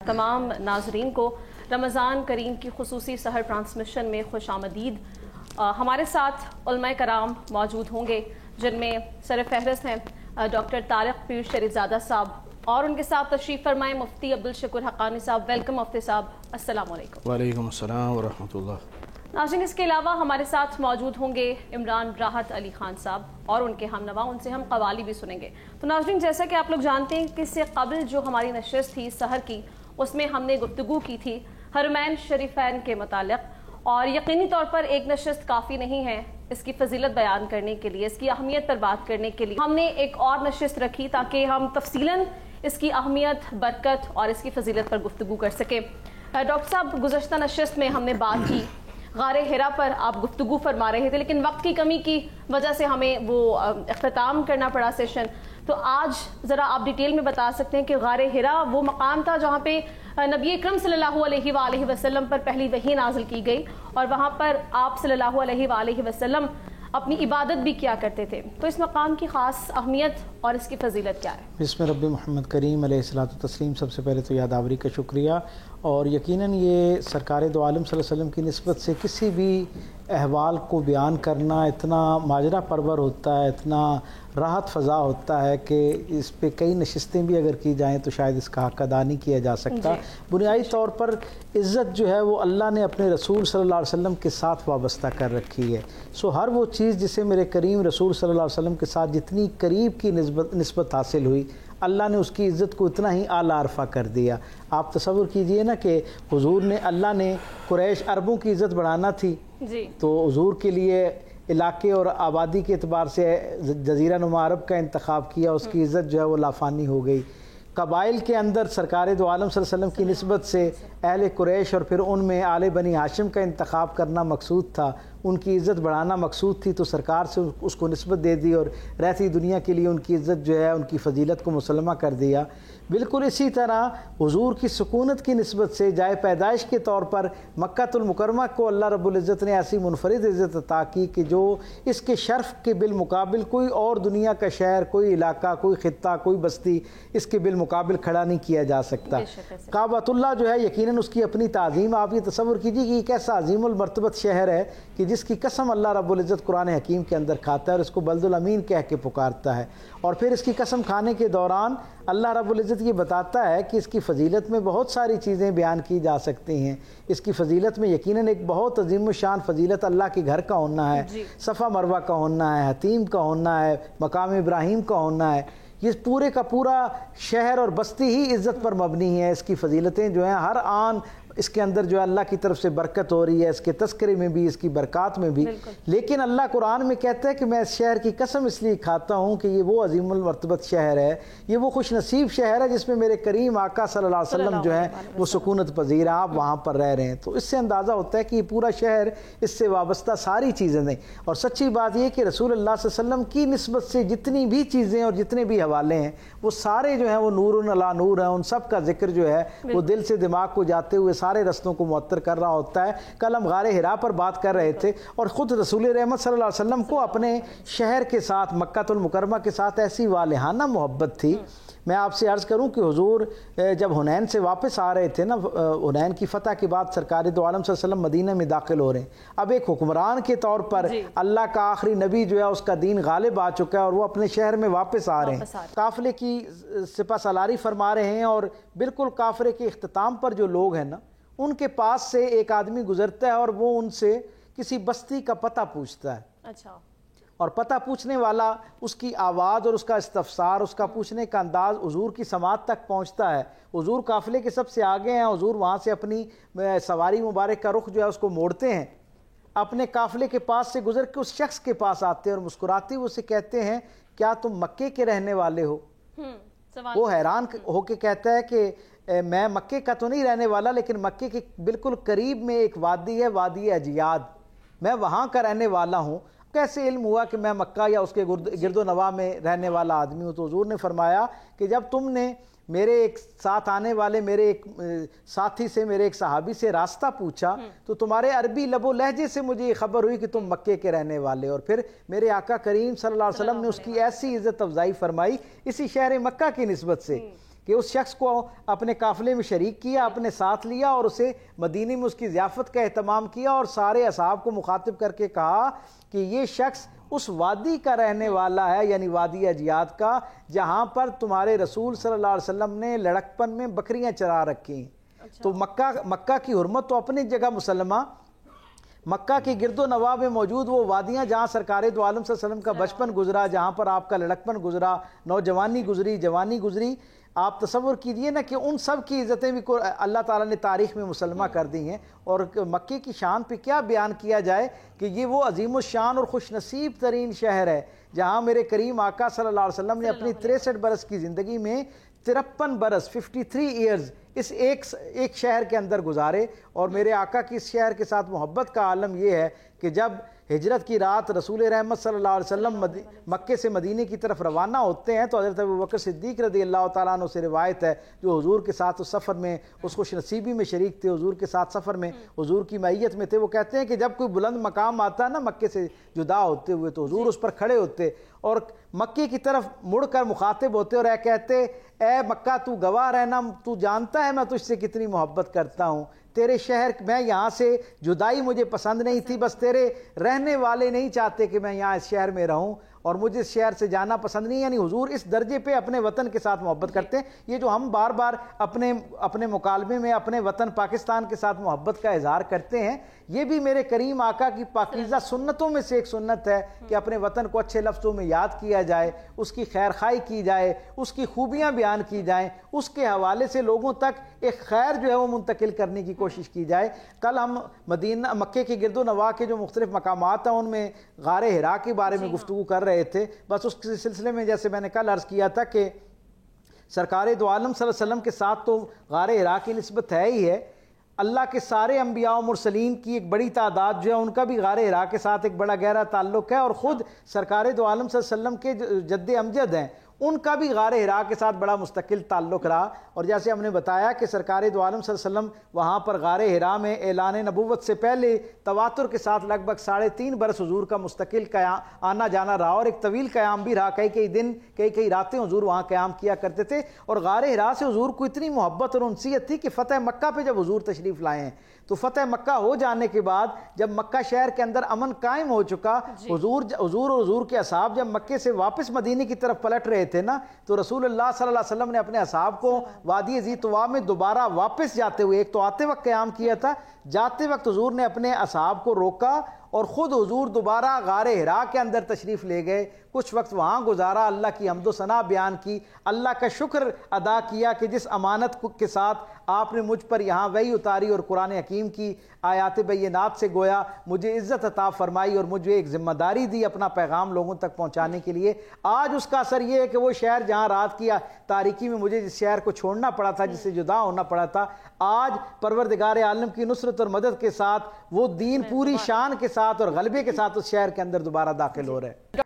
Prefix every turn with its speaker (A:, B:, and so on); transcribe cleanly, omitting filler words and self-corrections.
A: تمام ناظرین کو رمضان کریم کی خصوصی سحر ٹرانسمیشن میں خوش آمدید۔ ہمارے ساتھ علماء کرام موجود ہوں گے جن میں سر فہرست ہیں ڈاکٹر طارق پیر شریف زادہ صاحب اور ان کے ساتھ تشریف فرمائے مفتی عبدالشکور حقانی صاحب۔ ویلکم مفتی صاحب، السلام علیکم۔
B: وعلیکم السلام ورحمۃ اللہ۔
A: ناظرین، اس کے علاوہ ہمارے ساتھ موجود ہوں گے عمران راحت علی خان صاحب اور ان کے ہم نوا، ان سے ہم قوالی بھی سنیں گے۔ تو ناظرین، جیسا کہ آپ لوگ جانتے ہیں کہ اس سے قبل جو ہماری نشست تھی سحر کی، اس میں ہم نے گفتگو کی تھی حرمین شریفین کے متعلق، اور یقینی طور پر ایک نشست کافی نہیں ہے اس کی فضیلت بیان کرنے کے لیے، اس کی اہمیت پر بات کرنے کے لیے ہم نے ایک اور نشست رکھی تاکہ ہم تفصیلاً اس کی اہمیت، برکت اور اس کی فضیلت پر گفتگو کر سکیں۔ ڈاکٹر صاحب، گزشتہ نشست میں ہم نے بات کی غار حرا پر، آپ گفتگو فرما رہے تھے لیکن وقت کی کمی کی وجہ سے ہمیں وہ اختتام کرنا پڑا سیشن۔ تو آج ذرا آپ ڈیٹیل میں بتا سکتے ہیں کہ غار حرا وہ مقام تھا جہاں پہ نبی اکرم صلی اللہ علیہ وآلہ وسلم پر پہلی وحی نازل کی گئی، اور وہاں پر آپ صلی اللہ علیہ وآلہ وسلم اپنی عبادت بھی کیا کرتے تھے۔ تو اس مقام کی خاص اہمیت اور اس کی فضیلت کیا ہے؟
B: بسم رب محمد کریم علیہ الصلوۃ والتسلیم۔ سب سے پہلے تو یادآوری کا شکریہ، اور یقیناً یہ سرکار دو عالم صلی اللہ علیہ وسلم کی نسبت سے کسی بھی احوال کو بیان کرنا اتنا ماجرا پرور ہوتا ہے، اتنا راحت فضا ہوتا ہے کہ اس پہ کئی نشستیں بھی اگر کی جائیں تو شاید اس کا حق ادا نہیں کیا جا سکتا۔ بنیادی طور پر عزت جو ہے وہ اللہ نے اپنے رسول صلی اللہ علیہ وسلم کے ساتھ وابستہ کر رکھی ہے۔ سو ہر وہ چیز جسے میرے کریم رسول صلی اللہ علیہ وسلم کے ساتھ جتنی قریب کی نسبت حاصل ہوئی، اللہ نے اس کی عزت کو اتنا ہی اعلیٰ عرفہ کر دیا۔ آپ تصور کیجئے نا کہ حضور نے، اللہ نے قریش عربوں کی عزت بڑھانا تھی تو حضور کے لیے علاقے اور آبادی کے اعتبار سے جزیرہ نما عرب کا انتخاب کیا، اس کی عزت جو ہے وہ لافانی ہو گئی۔ قبائل کے اندر سرکار دو عالم صلی اللہ علیہ وسلم کی نسبت سے اہل قریش اور پھر ان میں آل بنی ہاشم کا انتخاب کرنا مقصود تھا، ان کی عزت بڑھانا مقصود تھی، تو سرکار سے اس کو نسبت دے دی اور رہتی دنیا کے لیے ان کی عزت جو ہے، ان کی فضیلت کو مسلمہ کر دیا۔ بالکل اسی طرح حضور کی سکونت کی نسبت سے جائے پیدائش کے طور پر مکہ المکرمہ کو اللہ رب العزت نے ایسی منفرد عزت عطا کی کہ جو اس کے شرف کے بالمقابل کوئی اور دنیا کا شہر، کوئی علاقہ، کوئی خطہ، کوئی بستی اس کے بالمقابل کھڑا نہیں کیا جا سکتا۔ کعبۃ اللہ جو ہے یقیناً اس کی اپنی تعظیم، آپ یہ تصور کیجیے کہ ایک ایسا عظیم المرتبت شہر ہے کہ جس کی قسم اللہ رب العزت قرآن حکیم کے اندر کھاتا ہے اور اس کو بلد الامین کہہ کے پکارتا ہے، اور پھر اس کی قسم کھانے کے دوران اللہ رب العزت یہ بتاتا ہے کہ اس کی فضیلت میں بہت ساری چیزیں بیان کی جا سکتی ہیں۔ اس کی فضیلت میں یقیناً ایک بہت عظیم الشان فضیلت اللہ کے گھر کا ہونا ہے، صفا مروہ کا ہونا ہے، حتیم کا ہونا ہے، مقام ابراہیم کا ہونا ہے۔ یہ پورے کا پورا شہر اور بستی ہی عزت پر مبنی ہے۔ اس کی فضیلتیں جو ہیں ہر آن اس کے اندر جو ہے اللہ کی طرف سے برکت ہو رہی ہے، اس کے تذکرے میں بھی، اس کی برکات میں بھی۔ لیکن اللہ قرآن میں کہتا ہے کہ میں اس شہر کی قسم اس لیے کھاتا ہوں کہ یہ وہ عظیم المرتبت شہر ہے، یہ وہ خوش نصیب شہر ہے جس میں میرے کریم آقا صلی اللہ علیہ وسلم جو ہے وہ سکونت پذیر ہیں، آپ وہاں پر رہ رہے ہیں۔ تو اس سے اندازہ ہوتا ہے کہ یہ پورا شہر، اس سے وابستہ ساری چیزیں ہیں۔ اور سچی بات یہ کہ رسول اللہ صلی اللہ علیہ وسلم کی نسبت سے جتنی بھی چیزیں اور جتنے بھی حوالے ہیں وہ سارے جو ہیں وہ نور علی نور ہیں، ان سب کا ذکر جو ہے وہ دل سے دماغ کو جاتے ہوئے سارے رستوں کو معطر کر رہا ہوتا ہے۔ کل ہم غار حرا پر بات کر رہے تھے اور خود رسول رحمت صلی اللہ علیہ وسلم کو اپنے شہر کے ساتھ، مکہ المکرمہ کے ساتھ ایسی والہانہ محبت تھی۔ میں آپ سے عرض کروں کہ حضور جب حنین سے واپس آ رہے تھے نا، حنین کی فتح کے بعد سرکار دو عالم صلی اللہ علیہ وسلم مدینہ میں داخل ہو رہے ہیں۔ اب ایک حکمران کے طور پر اللہ کا آخری نبی جو ہے اس کا دین غالب آ چکا ہے اور وہ اپنے شہر میں واپس آ رہے ہیں، قافلے کی سپہ سالاری فرما رہے ہیں، اور بالکل قافلے کے اختتام پر جو لوگ ہیں نا، ان کے پاس سے ایک آدمی گزرتا ہے اور وہ ان سے کسی بستی کا پتہ پوچھتا ہے۔ اچھا۔ اور پتہ پوچھنے والا، اس کی آواز اور اس کا استفسار، اس کا پوچھنے کا انداز حضور کی سماعت تک پہنچتا ہے۔ حضور قافلے کے سب سے آگے ہیں، حضور وہاں سے اپنی سواری مبارک کا رخ جو ہے اس کو موڑتے ہیں، اپنے قافلے کے پاس سے گزر کے اس شخص کے پاس آتے ہیں اور مسکراتے ہوئے اسے کہتے ہیں کیا تم مکے کے رہنے والے ہو؟ وہ حیران ہو کے کہتا ہے کہ میں مکے کا تو نہیں رہنے والا، لیکن مکے کے بالکل قریب میں ایک وادی ہے، وادی اجیاد، میں وہاں کا رہنے والا ہوں۔ کیسے علم ہوا کہ میں مکہ یا اس کے گرد و نواح میں رہنے والا آدمی ہوں؟ تو حضور نے فرمایا کہ جب تم نے میرے ایک ساتھ آنے والے میرے ایک ساتھی سے، میرے ایک صحابی سے راستہ پوچھا تو تمہارے عربی لب و لہجے سے مجھے یہ خبر ہوئی کہ تم مکے کے رہنے والے، اور پھر میرے آقا کریم صلی اللہ علیہ وسلم نے اس کی ایسی عزت افزائی فرمائی اسی شہر مکہ کی نسبت سے کہ اس شخص کو اپنے قافلے میں شریک کیا، اپنے ساتھ لیا اور اسے مدینے میں اس کی ضیافت کا اہتمام کیا، اور سارے اصحاب کو مخاطب کر کے کہا کہ یہ شخص اس وادی کا رہنے والا ہے، یعنی وادی اجیاد کا، جہاں پر تمہارے رسول صلی اللہ علیہ وسلم نے لڑکپن میں بکریاں چرا رکھی ہیں۔ تو مکہ کی حرمت تو اپنی جگہ مسلمہ، مکہ کی گرد و نواح میں موجود وہ وادیاں جہاں سرکار دو عالم صلی اللہ علیہ وسلم کا بچپن گزرا، جہاں پر آپ کا لڑکپن گزرا، نوجوانی گزری، جوانی گزری، آپ تصور کیجئے نا کہ ان سب کی عزتیں بھی اللہ تعالیٰ نے تاریخ میں مسلمہ کر دی ہیں۔ اور مکے کی شان پہ کیا بیان کیا جائے کہ یہ وہ عظیم الشان اور خوش نصیب ترین شہر ہے جہاں میرے کریم آقا صلی اللہ علیہ وسلم نے اپنی 63 برس کی زندگی میں 53 برس 53 ایئرز اس ایک شہر کے اندر گزارے۔ اور میرے آقا کی اس شہر کے ساتھ محبت کا عالم یہ ہے کہ جب ہجرت کی رات رسول رحمت صلی اللہ علیہ وسلم مکے سے مدینے کی طرف روانہ ہوتے ہیں تو حضرت ابوبکر صدیق رضی اللہ تعالیٰ عنہ سے روایت ہے، جو حضور کے ساتھ اس سفر میں اس خوش نصیبی میں شریک تھے، حضور کے ساتھ سفر میں حضور کی معیت میں تھے، وہ کہتے ہیں کہ جب کوئی بلند مقام آتا ہے نا مکے سے جدا ہوتے ہوئے تو حضور اس پر کھڑے ہوتے اور مکے کی طرف مڑ کر مخاطب ہوتے اور کہتے اے مکہ تو گواہ رہنا، تو جانتا ہے میں تجھ سے کتنی محبت کرتا ہوں، تیرے شہر میں یہاں سے جدائی مجھے پسند نہیں تھی، بس تیرے رہنے والے نہیں چاہتے کہ میں یہاں اس شہر میں رہوں اور مجھے اس شہر سے جانا پسند نہیں۔ یعنی حضور اس درجے پہ اپنے وطن کے ساتھ محبت کرتے ہیں۔ یہ جو ہم بار بار اپنے مکالمے میں اپنے وطن پاکستان کے ساتھ محبت کا اظہار کرتے ہیں، یہ بھی میرے کریم آقا کی پاکیزہ سنتوں میں سے ایک سنت ہے کہ اپنے وطن کو اچھے لفظوں میں یاد کیا جائے، اس کی خیر خواہی کی جائے، اس کی خوبیاں بیان کی جائیں، اس کے حوالے سے لوگوں تک ایک خیر جو ہے وہ منتقل کرنے کی کوشش کی جائے۔ کل ہم مکے کے گرد و نواح کے جو مختلف مقامات ہیں ان میں غار حرا کے بارے میں گفتگو کر رہے تھے، بس اس سلسلے میں جیسے میں نے کل عرض کیا تھا کہ سرکار دو عالم صلی اللہ علیہ وسلم کے ساتھ تو غار حرا کی نسبت ہے ہی ہے، اللہ کے سارے انبیاء و مرسلین کی ایک بڑی تعداد جو ہے ان کا بھی غار حرا کے ساتھ ایک بڑا گہرا تعلق ہے، اور خود سرکار دو عالم صلی اللہ علیہ وسلم کے جد امجد ہیں ان کا بھی غار حرا کے ساتھ بڑا مستقل تعلق رہا۔ اور جیسے ہم نے بتایا کہ سرکار دو عالم صلی اللہ علیہ وسلم وہاں پر غار حرا میں اعلان نبوت سے پہلے تواتر کے ساتھ لگ بھگ 3.5 برس حضور کا مستقل آنا جانا رہا، اور ایک طویل قیام بھی رہا، کئی دن کئی راتیں حضور وہاں قیام کیا کرتے تھے۔ اور غار حرا سے حضور کو اتنی محبت اور انسیت تھی کہ فتح مکہ پہ جب حضور تشریف لائے ہیں تو فتح مکہ ہو جانے کے بعد جب مکہ شہر کے اندر امن قائم ہو چکا، حضور اور حضور کے اصحاب جب مکے سے واپس مدینے کی طرف پلٹ رہے تھے نا تو رسول اللہ صلی اللہ علیہ وسلم نے اپنے اصحاب کو وادی ذی طویٰ میں دوبارہ واپس جاتے ہوئے، ایک تو آتے وقت قیام کیا تھا، جاتے وقت حضور نے اپنے اصحاب کو روکا اور خود حضور دوبارہ غار حرا کے اندر تشریف لے گئے، کچھ وقت وہاں گزارا، اللہ کی حمد و ثنا بیان کی، اللہ کا شکر ادا کیا کہ جس امانت کے ساتھ آپ نے مجھ پر یہاں وحی اتاری اور قرآن حکیم کی آیات بینات سے گویا مجھے عزت عطا فرمائی اور مجھے ایک ذمہ داری دی اپنا پیغام لوگوں تک پہنچانے کے لیے۔ آج اس کا اثر یہ ہے کہ وہ شہر جہاں رات کی تاریکی میں مجھے جس شہر کو چھوڑنا پڑا تھا، جس سے جدا ہونا پڑا تھا، آج پروردگار عالم کی نصرت اور مدد کے ساتھ وہ دین پوری شان کے ساتھ اور غلبے کے ساتھ اس شہر کے اندر دوبارہ داخل ہو رہے ہیں۔